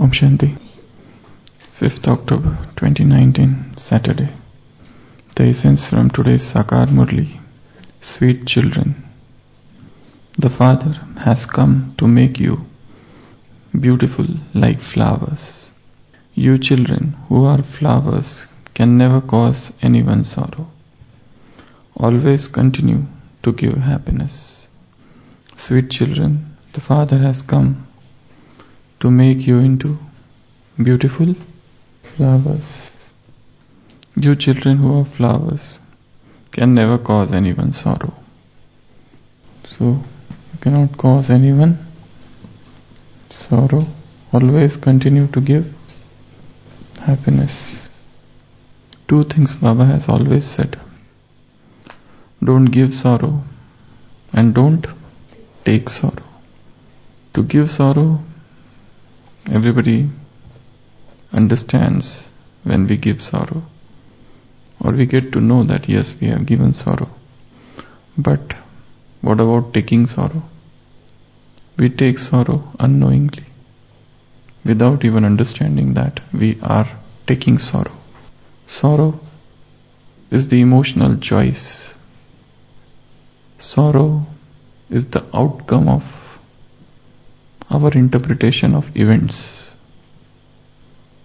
Om Shanti. 5th October 2019, Saturday. The essence from today's Sakar Murli. Sweet children, the Father has come to make you beautiful like flowers. You children who are flowers can never cause anyone sorrow. Always continue to give happiness. Sweet children, the Father has come to make you into beautiful flowers. You children who are flowers can never cause anyone sorrow. So you cannot cause anyone sorrow. Always continue to give happiness. Two things Baba has always said. Don't give sorrow and don't take sorrow. To give sorrow, everybody understands when we give sorrow, or we get to know that yes, we have given sorrow. But what about taking sorrow? We take sorrow unknowingly, without even understanding that we are taking sorrow. Sorrow is the emotional choice. Sorrow is the outcome of our interpretation of events.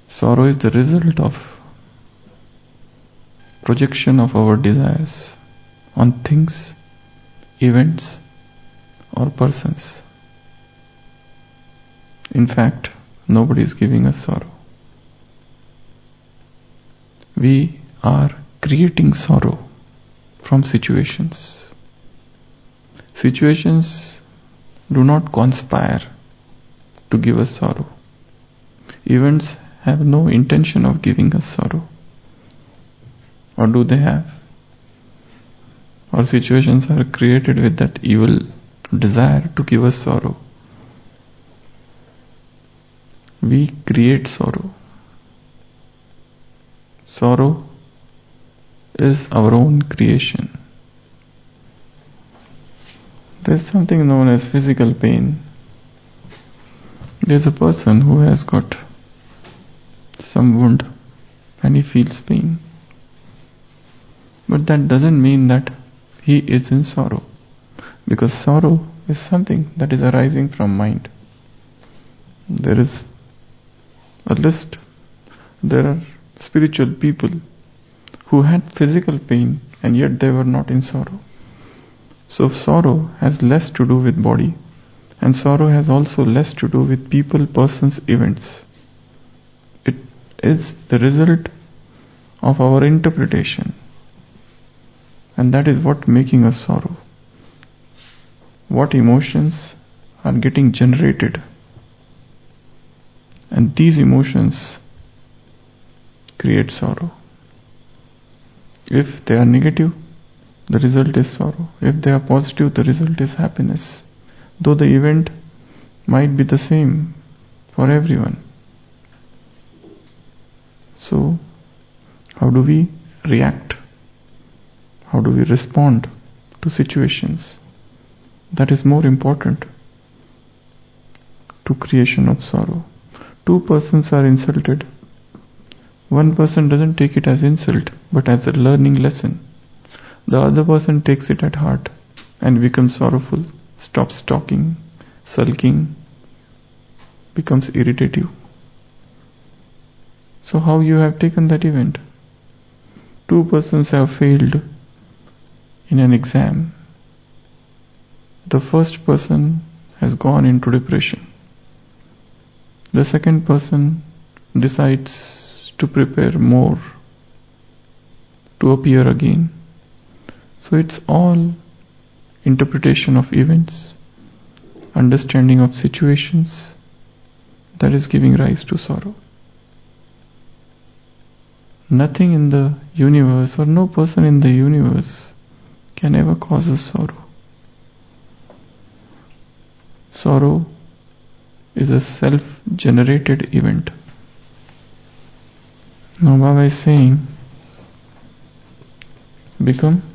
Sorrow is the result of projection of our desires on things, events, or persons. In fact, nobody is giving us sorrow. We are creating sorrow from situations. Situations do not conspire to give us sorrow. Events have no intention of giving us sorrow. Or do they have? Or situations are created with that evil desire to give us sorrow. We create sorrow. Sorrow is our own creation. There is something known as physical pain. There is a person who has got some wound and he feels pain. But that doesn't mean that he is in sorrow, because sorrow is something that is arising from mind. There is a list. There are spiritual people who had physical pain and yet they were not in sorrow. So sorrow has less to do with body, and sorrow has also less to do with people, persons, events. It is the result of our interpretation, and that is what making us sorrow. What emotions are getting generated, and these emotions create sorrow. If they are negative, the result is sorrow. If they are positive, the result is happiness. Though the event might be the same for everyone. So, how do we react? How do we respond to situations? That is more important to creation of sorrow. Two persons are insulted. One person doesn't take it as insult, but as a learning lesson. The other person takes it at heart and becomes sorrowful, stops talking, sulking, becomes irritative. So how you have taken that event? Two persons have failed in an exam. The first person has gone into depression. The second person decides to prepare more to appear again. So it's all interpretation of events, understanding of situations that is giving rise to sorrow. Nothing in the universe or no person in the universe can ever cause us sorrow. Sorrow is a self-generated event. Now Baba is saying, become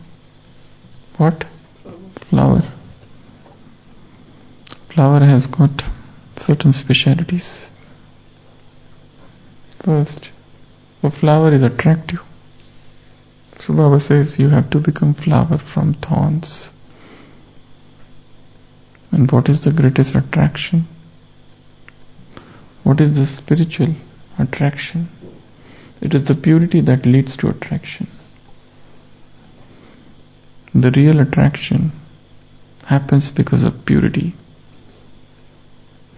what? Flower. Flower has got certain specialities. First, a flower is attractive. So Baba says you have to become flower from thorns. And what is the greatest attraction? What is the spiritual attraction? It is the purity that leads to attraction. The real attraction happens because of purity.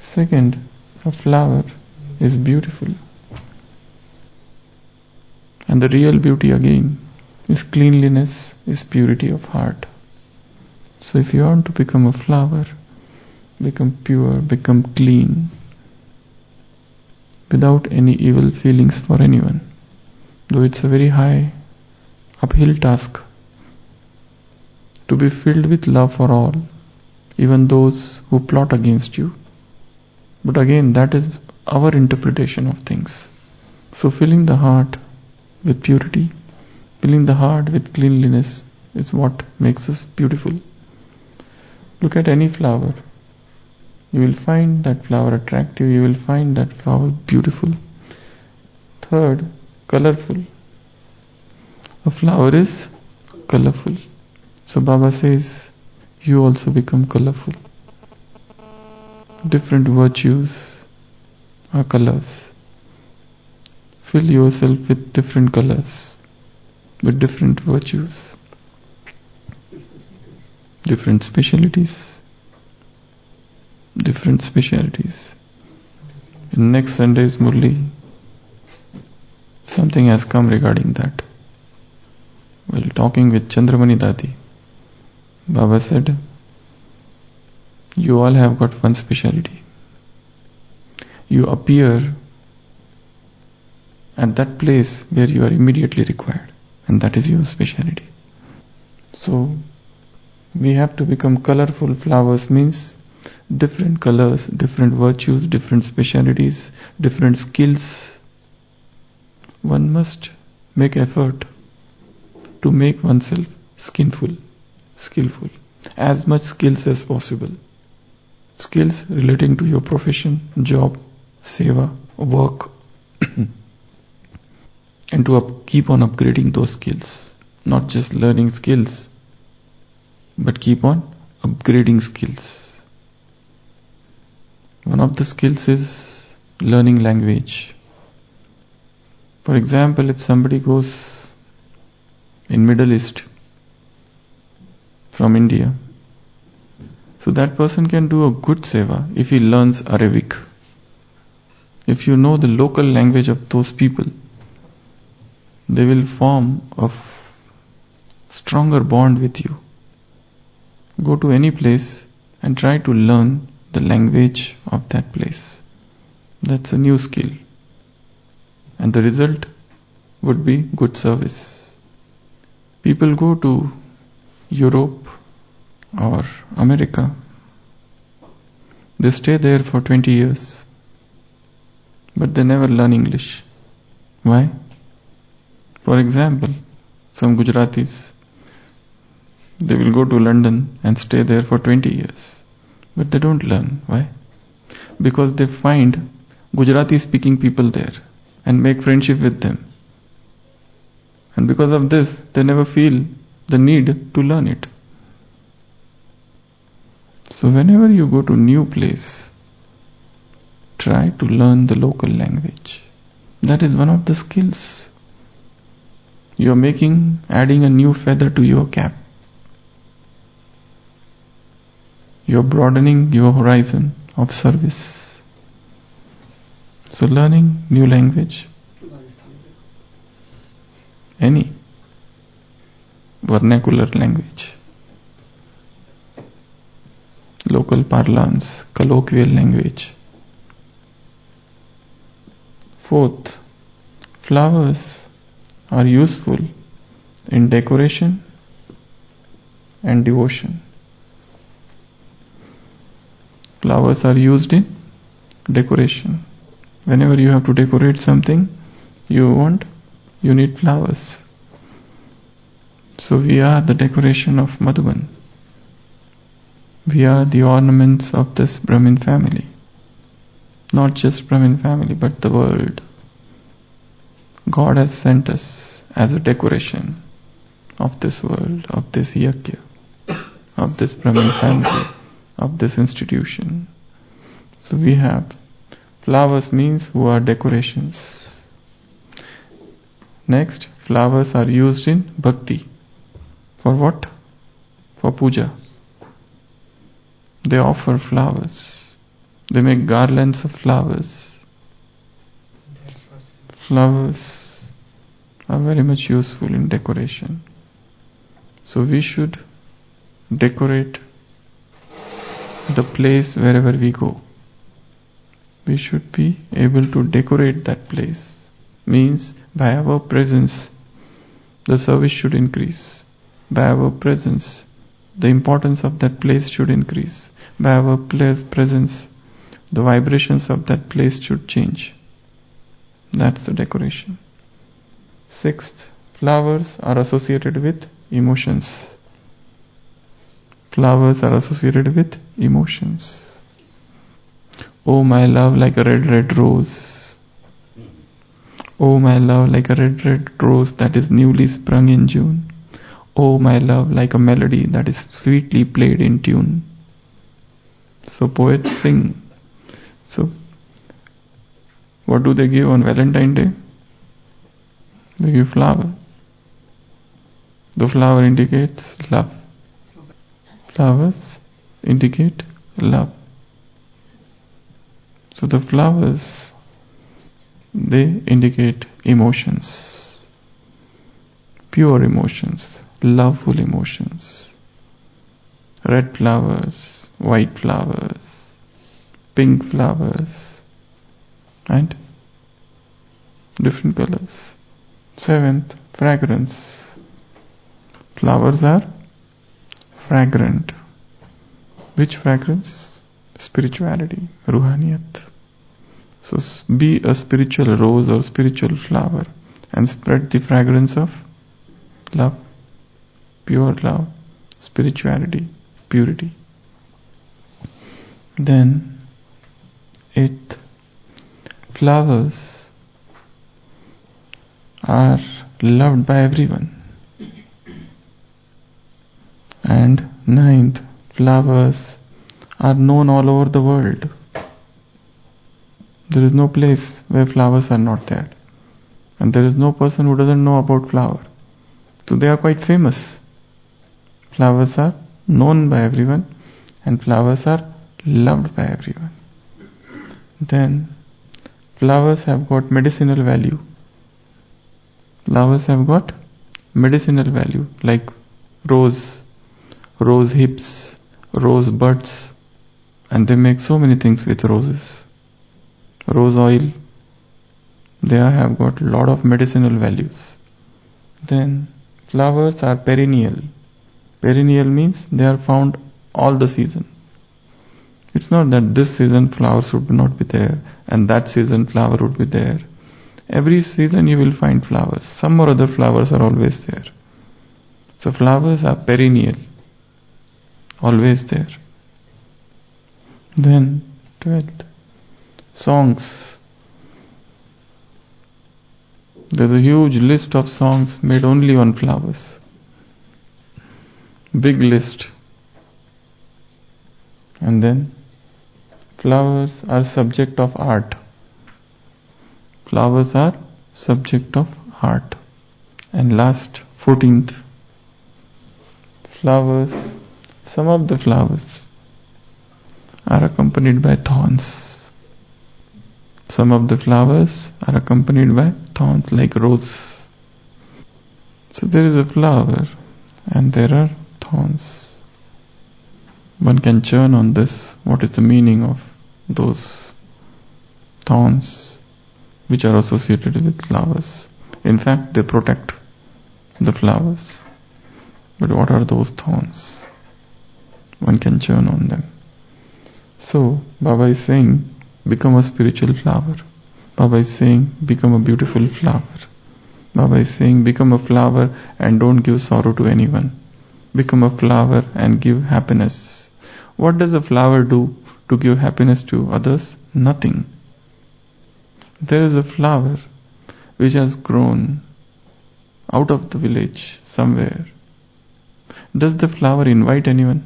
Second, a flower is beautiful. And the real beauty again is cleanliness, is purity of heart. So if you want to become a flower, become pure, become clean, without any evil feelings for anyone, though it's a very high uphill task, to be filled with love for all, even those who plot against you. But again, that is our interpretation of things. So filling the heart with purity, filling the heart with cleanliness is what makes us beautiful. Look at any flower. You will find that flower attractive, you will find that flower beautiful. Third, colorful. A flower is colorful. So Baba says, you also become colorful. Different virtues are colors. Fill yourself with different colors, with different virtues, different specialities. In next Sunday's Murli, something has come regarding that. While talking with Chandramani Dadi, Baba said, you all have got one speciality. You appear at that place where you are immediately required, and that is your speciality. So, we have to become colorful flowers, means different colors, different virtues, different specialities, different skills. One must make effort to make oneself skillful, as much skills as possible. Skills relating to your profession, job, seva, work, and to keep on upgrading those skills. Not just learning skills, but keep on upgrading skills. One of the skills is learning language. For example, if somebody goes in Middle East from India, so that person can do a good seva if he learns Arabic. If you know the local language of those people, they will form a stronger bond with you. Go to any place and try to learn the language of that place. That's a new skill. And the result would be good service. People go to Europe or America. They stay there for 20 years. But they never learn English. Why? For example, some Gujaratis, they will go to London and stay there for 20 years. But they don't learn. Why? Because they find Gujarati speaking people there and make friendship with them. And because of this, they never feel the need to learn it. So whenever you go to new place, try to learn the local language. That is one of the skills. You are adding a new feather to your cap. You are broadening your horizon of service. So learning new language, any vernacular language, local parlance, colloquial language. Fourth, flowers are useful in decoration and devotion. Flowers are used in decoration. Whenever you have to decorate something, you need flowers. So we are the decoration of Madhuban. We are the ornaments of this Brahmin family. Not just Brahmin family, but the world. God has sent us as a decoration of this world, of this yajna, of this Brahmin family, of this institution. So we have flowers means who are decorations. Next, flowers are used in bhakti. For what? For puja. They offer flowers. They make garlands of flowers. Flowers are very much useful in decoration. So we should decorate the place wherever we go. We should be able to decorate that place. Means by our presence, the service should increase. By our presence, the importance of that place should increase. By our presence, the vibrations of that place should change. That's the decoration. Sixth, flowers are associated with emotions. Flowers are associated with emotions. Oh my love, like a red, red rose. Oh my love, like a red, red rose that is newly sprung in June. Oh my love, like a melody that is sweetly played in tune. So poets sing. So what do they give on Valentine's Day? They give flower. The flower indicates love. Flowers indicate love. So the flowers, they indicate emotions. Pure emotions, loveful emotions. Red flowers, white flowers, pink flowers, and different colors. Seventh, fragrance. Flowers are fragrant. Which fragrance? Spirituality, ruhaniyat. So be a spiritual rose or spiritual flower and spread the fragrance of love, pure love, spirituality, purity. Then, eighth, flowers are loved by everyone. And ninth, flowers are known all over the world. There is no place where flowers are not there. And there is no person who doesn't know about flower. So they are quite famous. Flowers are known by everyone and flowers are loved by everyone. Then flowers have got medicinal value. Flowers have got medicinal value like rose hips, rose buds, and they make so many things with roses. Rose oil, they have got a lot of medicinal values. Then flowers are perennial. Perennial means they are found all the season. It's not that this season flowers would not be there and that season flower would be there. Every season you will find flowers. Some or other flowers are always there. So flowers are perennial, always there. Then 12th, songs. There's a huge list of songs made only on flowers. Big list. And then flowers are subject of art. Flowers are subject of art. And last, 14th, flowers, some of the flowers are accompanied by thorns. Some of the flowers are accompanied by thorns like rose. So there is a flower and there are thorns. One can churn on this. What is the meaning of those thorns which are associated with flowers? In fact, they protect the flowers. But what are those thorns? One can churn on them. So Baba is saying, become a spiritual flower. Baba is saying, become a beautiful flower. Baba is saying, become a flower and don't give sorrow to anyone. Become a flower and give happiness. What does a flower do to give happiness to others? Nothing. There is a flower which has grown out of the village somewhere, does the flower invite anyone?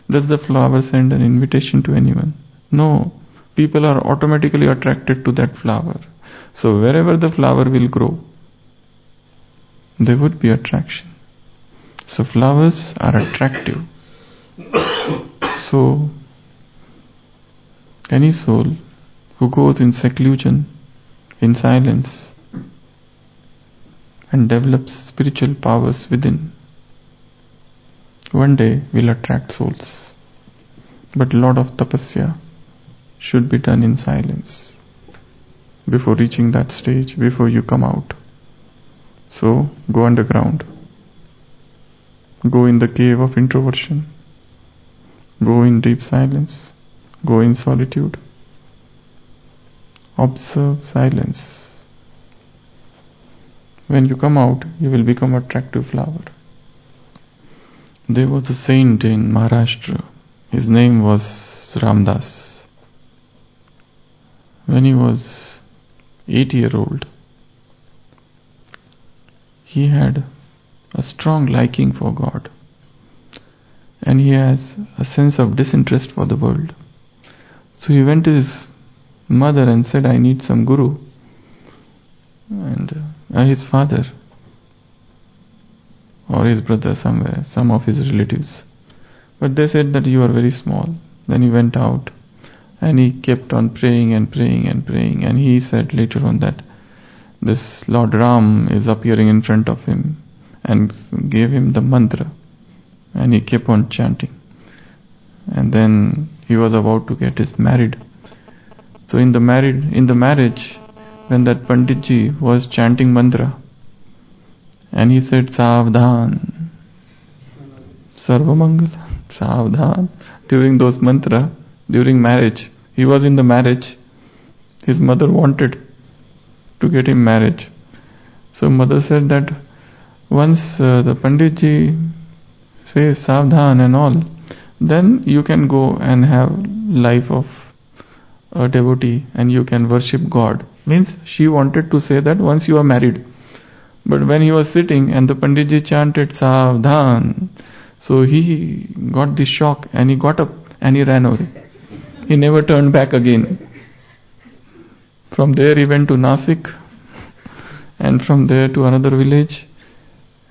Does the flower send an invitation to anyone? No. People are automatically attracted to that flower. So wherever the flower will grow, there would be attraction. So flowers are attractive. So any soul who goes in seclusion, in silence, and develops spiritual powers within, one day will attract souls. But a lot of tapasya should be done in silence before reaching that stage, before you come out. So go underground. Go in the cave of introversion. Go in deep silence. Go in solitude. Observe silence. When you come out, you will become an attractive flower. There was a saint in Maharashtra. His name was Ramdas. When he was 8-year-old, he had a strong liking for God, and he has a sense of disinterest for the world. So he went to his mother and said, I need some guru. And his father or his brother somewhere, some of his relatives. But they said that you are very small. Then he went out and he kept on praying and praying and praying, and he said later on that this Lord Ram is appearing in front of him and gave him the mantra, and he kept on chanting. And then he was about to get married. So in the marriage, when that Panditji was chanting mantra, and he said Savdhan, Sarvamangala, Savdhan, during those mantra, during marriage, he was in the marriage, his mother wanted to get him married. So mother said that once the Panditji says Savdhan and all, then you can go and have life of a devotee and you can worship God. Means she wanted to say that once you are married. But when he was sitting and the Panditji chanted Savdhan, so he got the shock and he got up and he ran away. He never turned back again. From there he went to Nasik, and from there to another village,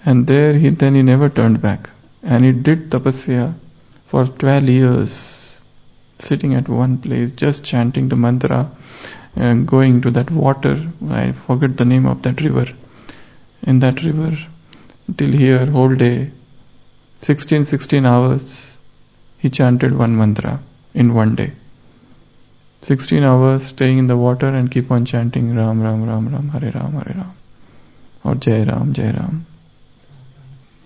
and there he never turned back. And he did tapasya for 12 years, sitting at one place, just chanting the mantra, and going to that water, I forget the name of that river. In that river, till here, whole day, 16 hours, he chanted one mantra in one day. 16 hours staying in the water and keep on chanting Ram, Ram, Ram, Ram, Hare Ram, Hare Ram, or Jai Ram, Jai Ram.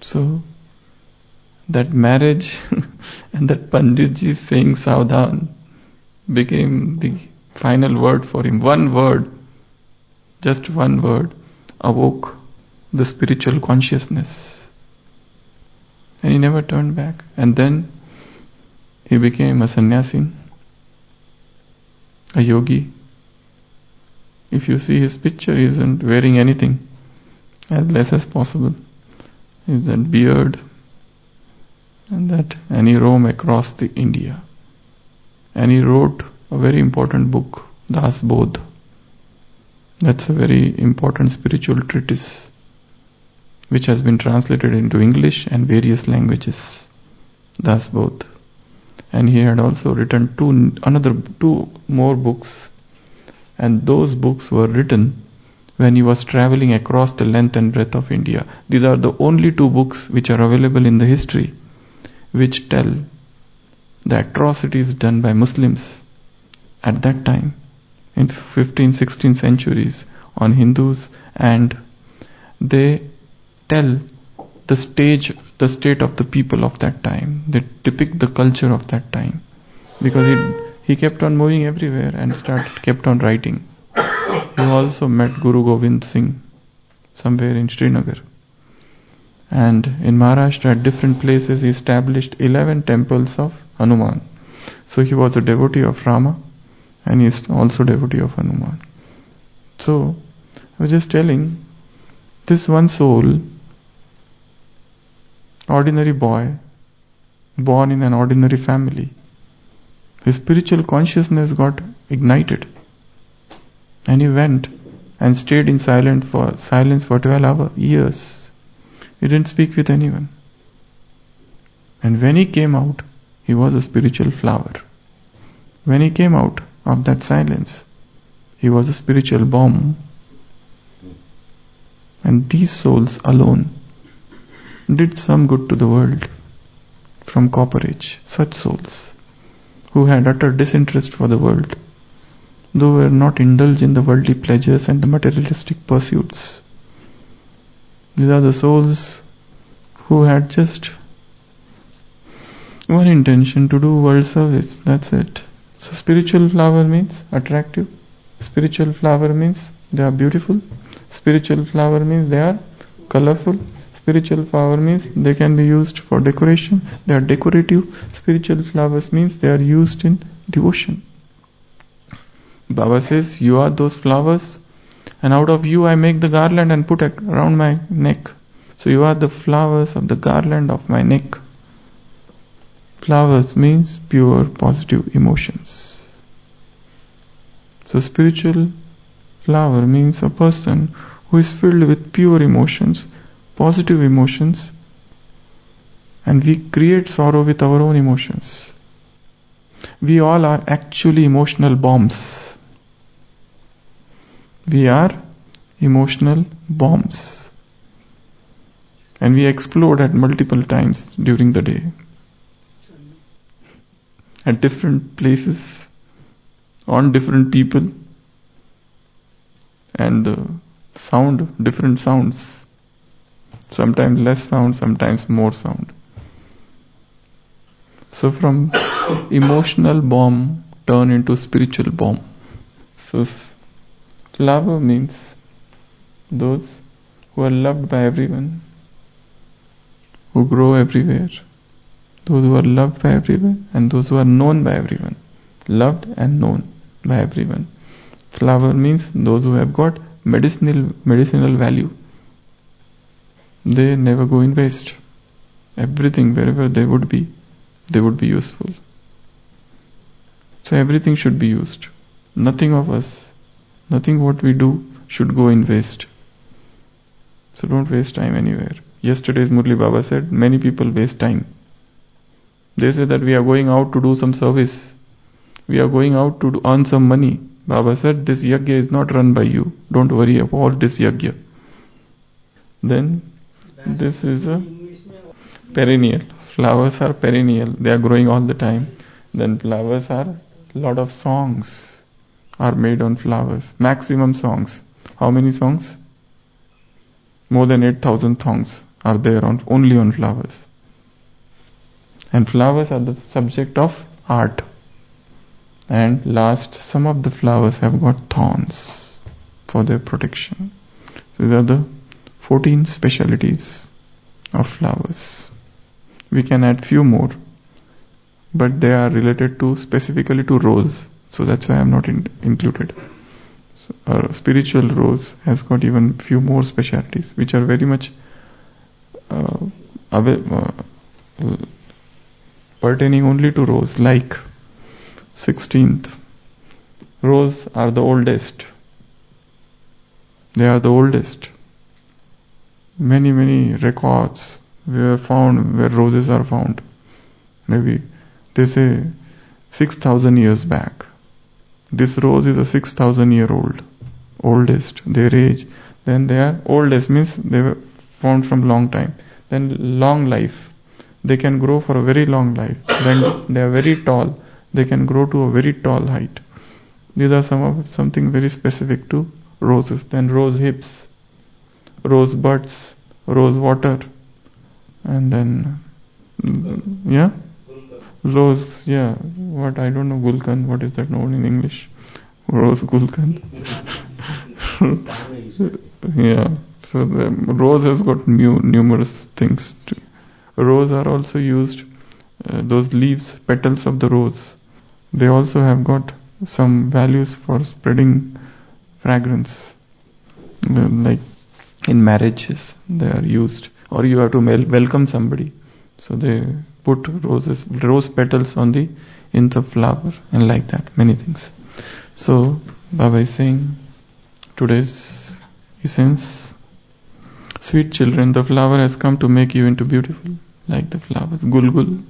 So, that marriage and that Panditji saying Savdhan became the final word for him. One word, just one word, awoke the spiritual consciousness. And he never turned back. And then he became a sannyasi, a yogi. If you see his picture, he isn't wearing anything, as less as possible. Is that beard and he roamed across the India. And he wrote a very important book, Das Bodh. That's a very important spiritual treatise which has been translated into English and various languages. Das Bodh. And he had also written two more books, and those books were written when he was traveling across the length and breadth of India. These are the only two books which are available in the history which tell the atrocities done by Muslims at that time in 15th, 16th centuries on Hindus, and they tell the state of the people of that time. They depict the culture of that time, because he kept on moving everywhere and kept on writing. He also met Guru Gobind Singh somewhere in Srinagar. And in Maharashtra, at different places, he established 11 temples of Hanuman. So he was a devotee of Rama, and he is also devotee of Hanuman. So I was just telling, this one soul, ordinary boy, born in an ordinary family, his spiritual consciousness got ignited, and he went and stayed in silence for 12 years. He didn't speak with anyone. And when he came out, he was a spiritual flower. When he came out of that silence, he was a spiritual bomb. And these souls alone did some good to the world from copper age. Such souls who had utter disinterest for the world, though were not indulged in the worldly pleasures and the materialistic pursuits. These are the souls who had just one intention, to do world service. That's it. So spiritual flower means attractive. Spiritual flower means they are beautiful. Spiritual flower means they are colorful. Spiritual flower means they can be used for decoration. They are decorative. Spiritual flowers means they are used in devotion. Baba says, you are those flowers, and out of you I make the garland and put around my neck. So you are the flowers of the garland of my neck. Flowers means pure positive emotions. So spiritual flower means a person who is filled with pure emotions, positive emotions, and we create sorrow with our own emotions. We all are actually emotional bombs. We are emotional bombs. And we explode at multiple times during the day. At different places, on different people, and different sounds. Sometimes less sound, sometimes more sound. So from emotional bomb turn into spiritual bomb. So flower means those who are loved by everyone, who grow everywhere. Those who are loved by everyone and those who are known by everyone. Loved and known by everyone. Flower means those who have got medicinal value. They never go in waste. Everything, wherever they would be useful. So everything should be used. Nothing of us, nothing what we do should go in waste. So don't waste time anywhere. Yesterday's Murli Baba said, many people waste time. They say that we are going out to do some service. We are going out to earn some money. Baba said, this yajna is not run by you. Don't worry about this yajna. Then, this is a perennial. Flowers are perennial. They are growing all the time. Then flowers are, lot of songs are made on flowers. Maximum songs. How many songs? More than 8,000 songs are there only on flowers. And flowers are the subject of art. And last, some of the flowers have got thorns for their protection. These are the 14 specialities of flowers. We can add few more, but they are related to specifically to rose. So that's why I am not included. So our spiritual rose has got even few more specialities, which are very much pertaining only to rose, like 16th. Rose are the oldest. They are the oldest. Many records were found where roses are found. Maybe they say 6,000 years back. This rose is a 6,000-year-old. Oldest, their age. Then they are oldest means they were found from long time. Then long life. They can grow for a very long life. Then they are very tall. They can grow to a very tall height. These are something very specific to roses. Then rose hips, rose buds, rose water, and then rose, what I don't know, gulkan, what is that known in English? Rose gulkan. So the rose has got numerous things too. Rose are also used, those leaves, petals of the rose, they also have got some values for spreading fragrance. Like in marriages, they are used. Or you have to welcome somebody. So they put rose petals in the flower, and like that, many things. So Baba is saying, today's essence, sweet children, the flower has come to make you into beautiful, like the flowers. Gulgul.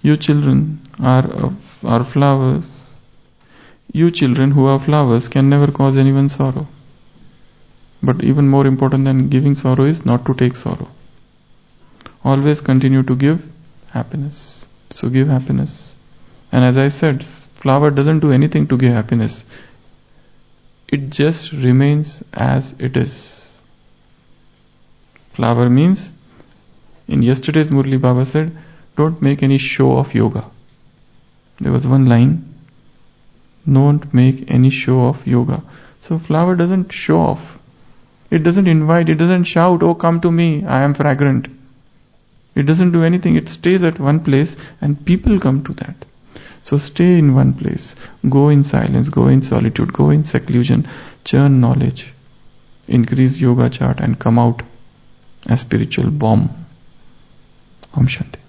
You children are flowers. You children who are flowers can never cause anyone sorrow. But even more important than giving sorrow is not to take sorrow. Always continue to give happiness. So give happiness. And as I said, flower doesn't do anything to give happiness. It just remains as it is. Flower means, in yesterday's Murli Baba said, don't make any show of yoga. There was one line, don't make any show of yoga. So flower doesn't show off. It doesn't invite, it doesn't shout, oh come to me, I am fragrant. It doesn't do anything, it stays at one place and people come to that. So stay in one place, go in silence, go in solitude, go in seclusion, churn knowledge, increase yoga chart and come out a spiritual bomb. Om Shanti.